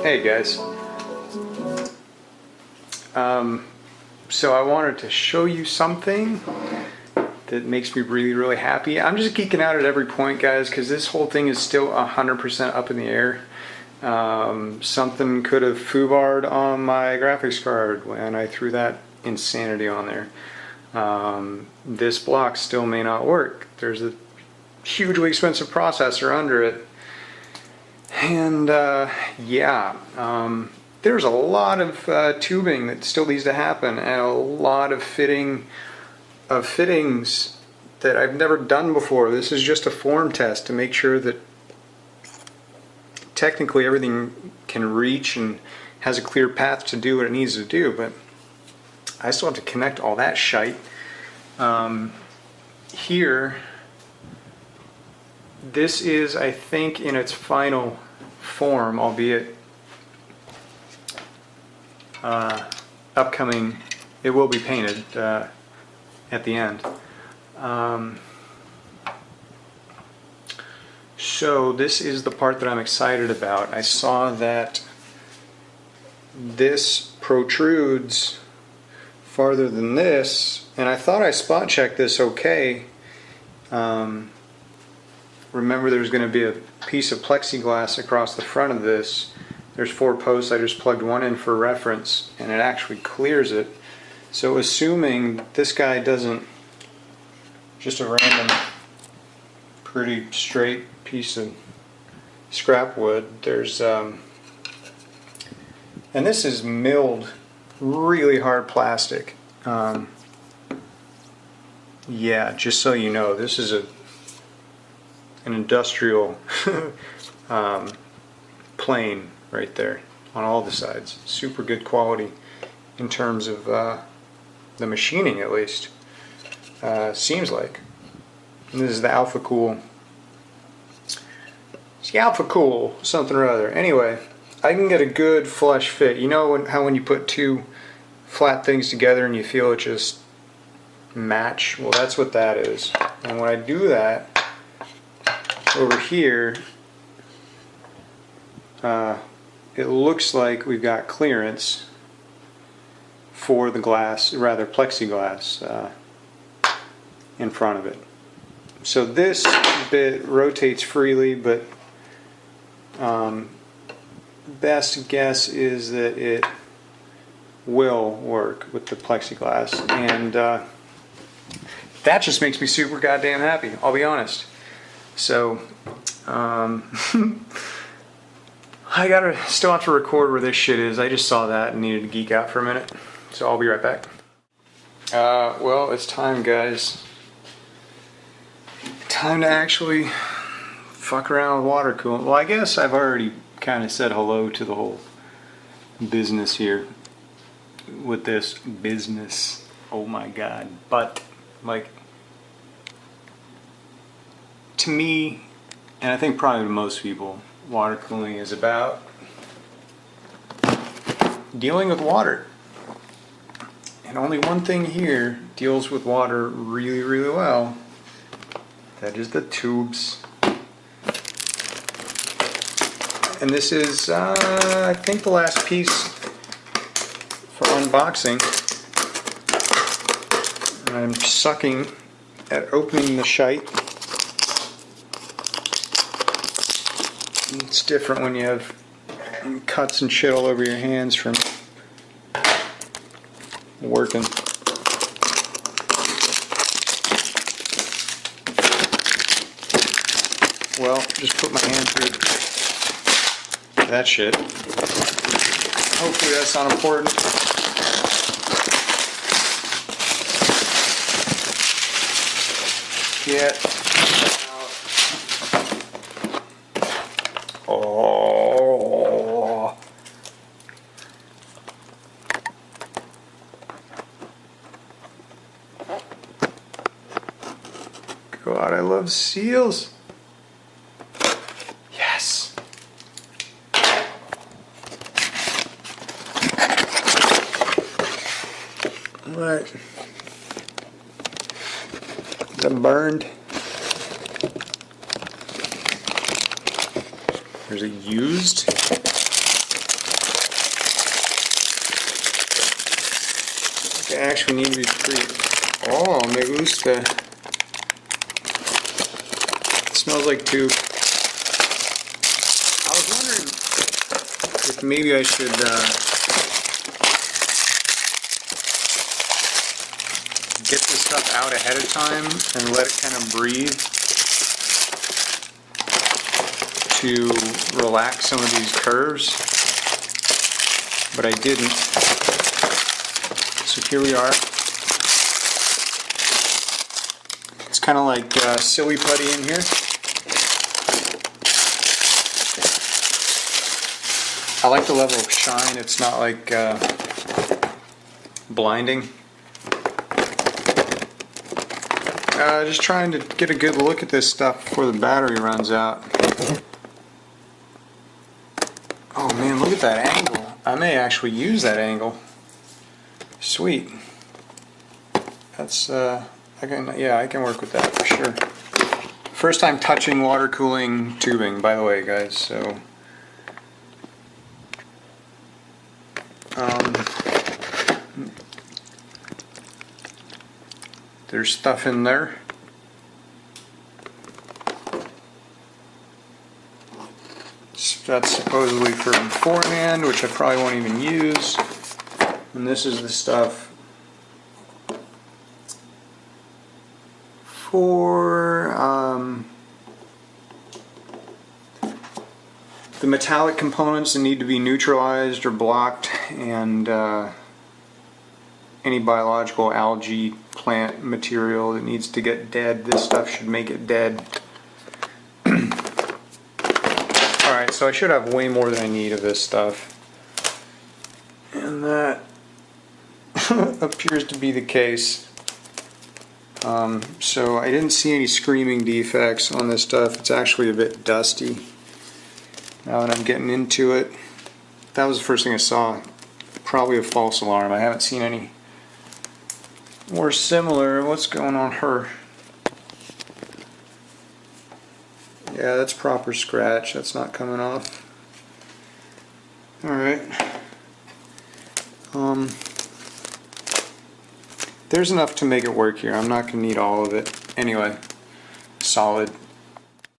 Hey guys. So I wanted to show you something that makes me really happy. I'm just geeking out at every point, guys, because this whole thing is still 100% up in the air. Something could have foobarred on my graphics card when I threw that insanity on there. This block still may not work. There's a hugely expensive processor under it. And there's a lot of tubing that still needs to happen, and a lot of fittings that I've never done before. This is just a form test to make sure that technically everything can reach and has a clear path to do what it needs to do, but I still have to connect all that shite. Here, this is, I think, in its final form, albeit upcoming. It will be painted at the end. So this is the part that I'm excited about. I saw that this protrudes farther than this, and I thought I spot checked this okay. Remember, there's going to be a piece of plexiglass across the front of this. There's 4 posts. I just plugged one in for reference, and it actually clears it. So assuming this guy doesn't, just a random pretty straight piece of scrap wood, there's and this is milled really hard plastic. Yeah, just so you know, this is an industrial plane right there on all the sides. Super good quality in terms of the machining, at least. Seems like. And this is the Alpha Cool. It's the Alpha Cool something or other. Anyway, I can get a good flush fit. You know how when you put two flat things together and you feel it just match? Well, that's what that is. And when I do that, over here, it looks like we've got clearance for the glass, rather plexiglass, in front of it. So this bit rotates freely, but best guess is that it will work with the plexiglass, and that just makes me super goddamn happy, I'll be honest. So I still have to record where this shit is. I just saw that and needed to geek out for a minute, so I'll be right back. Well, it's time, guys. Time to actually fuck around with water cooling. Well, I guess I've already kind of said hello to the whole business here with this business. Oh my god. But, like, to me, and I think probably to most people, water cooling is about dealing with water. And only one thing here deals with water really well. That is the tubes. And this is, I think, the last piece for unboxing. And I'm sucking at opening the shite. It's different when you have cuts and shit all over your hands from working. Well, just put my hand through that shit. Hopefully that's not important. Get out. Oh. God, I love seals. Yes. What? Is that burned? There's a used. They actually need to be pretty... Oh, me gusta. It smells like tube. I was wondering if maybe I should get this stuff out ahead of time and let it kind of breathe to relax some of these curves, but I didn't. So here we are. It's kind of like silly putty in here. I like the level of shine. It's not like blinding. Just trying to get a good look at this stuff before the battery runs out. Oh man, look at that angle. I may actually use that angle. Sweet. That's I can work with that for sure. First time touching water cooling tubing, by the way, guys. So there's stuff in there. That's supposedly for beforehand, which I probably won't even use. And this is the stuff for the metallic components that need to be neutralized or blocked, and any biological algae plant material that needs to get dead. This stuff should make it dead. Alright, so I should have way more than I need of this stuff. And that appears to be the case. So I didn't see any screaming defects on this stuff. It's actually a bit dusty now that I'm getting into it. That was the first thing I saw. Probably a false alarm. I haven't seen any more similar. What's going on here? Yeah, that's proper scratch. That's not coming off. Alright. There's enough to make it work here. I'm not going to need all of it. Anyway, solid.